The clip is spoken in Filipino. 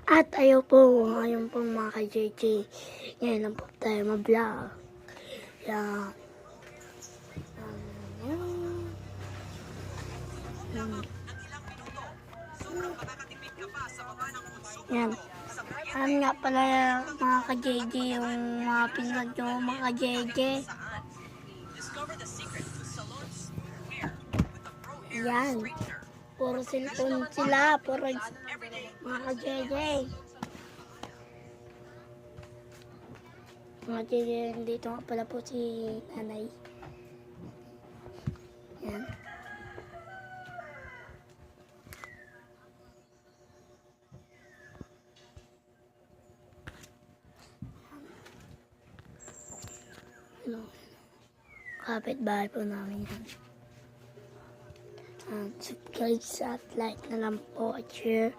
At ayaw po, ngayon po mga ka-JJ, ngayon lang po tayo ma-vlog. Yan. Yan. Nga pala mga ka-JJ, yung mga pinag yung mga ka-JJ. Yan. Puro cellphone sila, puro mga ka-JJ. Mga JJ, dito nga pala po si nanay. Yan. Hello. Kapit-bahay po namin yan. Subscribe at like na lang po at share.